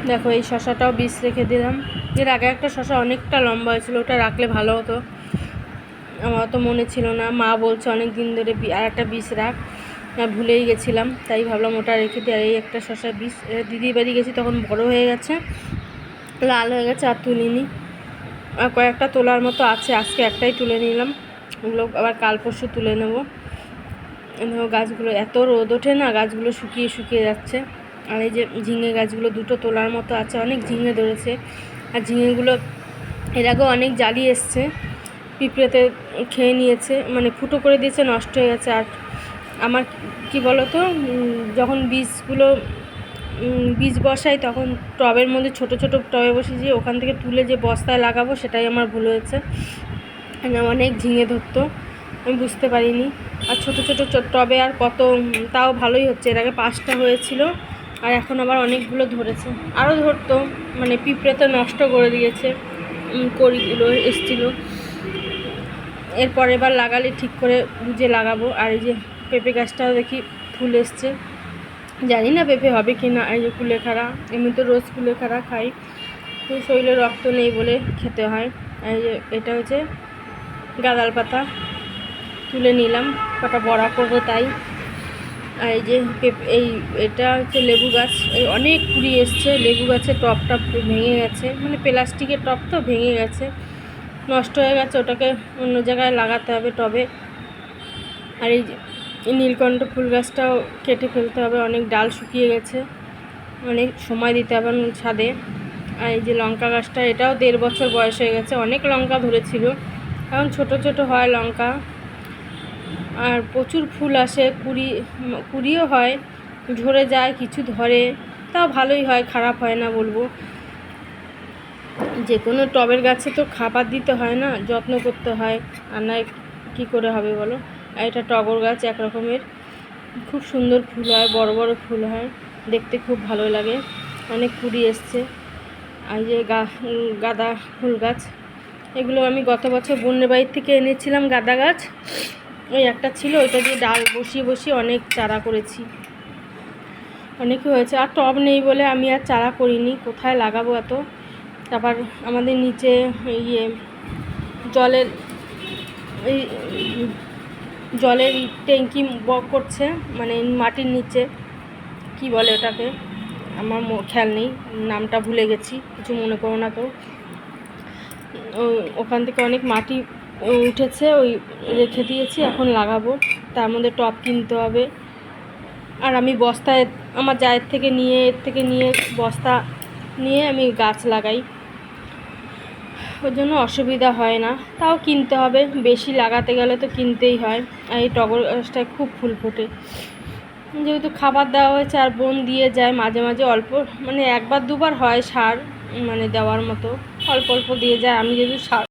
দেখো এই শশাটাও বীজ রেখে দিলাম। এর আগে একটা শশা অনেকটা লম্বা হয়েছিল, ওটা রাখলে ভালো হতো, আমার তো মনে ছিল না। মা বলছে অনেক দিন ধরে আর একটা বীজ রাখ, ভুলেই গেছিলাম, তাই ভাবলাম ওটা রেখে দিই। আর এই একটা শশা বীজ দিদির বাড়ি গেছি তখন বড় হয়ে গেছে, লাল হয়ে গেছে, আর তুলিনি। আর কয়েকটা তোলার মতো আছে, আজকে একটাই তুলে নিলাম, ওগুলো আবার কাল পরশু তুলে নেব। গাছগুলো এত রোদ ওঠে না, গাছগুলো শুকিয়ে শুকিয়ে যাচ্ছে। আর এই যে ঝিঙে গাছগুলো দুটো তোলার মতো আছে, অনেক ঝিঙে ধরেছে। আর ঝিঙেগুলো এর আগেও অনেক জালি এসছে, পিঁপড়েতে খেয়ে নিয়েছে, মানে ফুটো করে দিয়েছে, নষ্ট হয়ে গেছে। আর আমার কি বলো তো, যখন বীজ বসাই তখন টবের মধ্যে ছোট ছোট টবে বসিয়েছি, ওখান থেকে তুলে যে বস্তায় লাগাবো সেটাই আমার ভুল হয়েছে। অনেক ঝিঙে ধরতো, আমি বুঝতে পারিনি। আর ছোট ছোট টবে আর কত, তাও ভালোই হচ্ছে। এর আগে 5টা হয়েছিল, আর এখন আবার অনেকগুলো ধরেছে, আরও ধরতো, মানে পিঁপড়ে তো নষ্ট করে দিয়েছে, কড়িগুলো এসেছিলো। এরপর এবার লাগালে ঠিক করে বুঝে লাগাবো। আর এই যে পেঁপে গাছটাও দেখি ফুল এসছে, জানি না পেঁপে হবে কি না। এই যে কুলেখাড়া, এমনি তো রোজ কুলেখাড়া খাই, তো শরীরে রক্ত নেই বলে খেতে হয়। এই যে এটা হচ্ছে গাঁদাল পাতা, তুলে নিলাম, কটা বড়া করবো তাই। আর এই যে এটা হচ্ছে লেবু গাছ, এই অনেক কুড়ি এসছে। লেবু গাছের টপটা ভেঙে গেছে, মানে প্লাস্টিকের টপ তো ভেঙে গেছে, নষ্ট হয়ে গেছে, ওটাকে অন্য জায়গায় লাগাতে হবে টবে। আর এই নীলকণ্ঠ ফুল গাছটাও কেটে ফেলতে হবে, অনেক ডাল শুকিয়ে গেছে, অনেক সময় দিতে হবে ছাদে। আর এই যে লঙ্কা গাছটা, এটাও 1.5 বছর বয়স হয়ে গেছে, অনেক লঙ্কা ধরেছিল, এখন ছোট ছোট হয় লঙ্কা, আর প্রচুর ফুল আসে, কুড়িও হয়, ঝরে যায়, কিছু ধরে, তাও ভালোই হয়, খারাপ হয় না বলবো। যে কোনো টবের গাছে তো খাবার দিতে হয় না, যত্ন করতে হয়, আর নয় কী করে হবে বলো। আর এটা টগর গাছ, এক রকমের, খুব সুন্দর ফুল হয়, বড় বড় ফুল হয়, দেখতে খুব ভালো লাগে, অনেক কুড়ি এসছে। আর যে গাঁদা ফুল গাছ, এগুলো আমি গত বছর বোনের বাড়ির থেকে এনেছিলাম গাঁদা গাছ, ওই একটা ছিল, ওইটা দিয়ে ডাল বসিয়ে বসিয়ে অনেক চারা করেছি, অনেকই হয়েছে। আর টব নেই বলে আমি আর চারা করিনি, কোথায় লাগাবো এত। তারপর আমাদের নিচে জলের ট্যাঙ্কি করছে, মানে মাটির নিচে কি বলে ওটাকে, আমার খেয়াল নেই, নামটা ভুলে গেছি, কিছু মনে করো না কেউ। ওখান থেকে অনেক মাটি উঠেছে, ওই রেখে দিয়েছি, এখন লাগাবো। তার মধ্যে টব কিনতে হবে। আর আমি বস্তায় আমার জায়ের থেকে নিয়ে বস্তা নিয়ে আমি গাছ লাগাই, ওর জন্য অসুবিধা হয় না, তাও কিনতে হবে, বেশি লাগাতে গেলে তো কিনতেই হয়। আর এই টগর গাছটায় খুব ফুল ফোটে, যেহেতু খাবার দেওয়া হয়েছে, আর বোন দিয়ে যায় মাঝে মাঝে, অল্প, মানে 1-2 বার হয় সার, মানে দেওয়ার মতো, অল্প অল্প দিয়ে যায়। আমি যেহেতু সার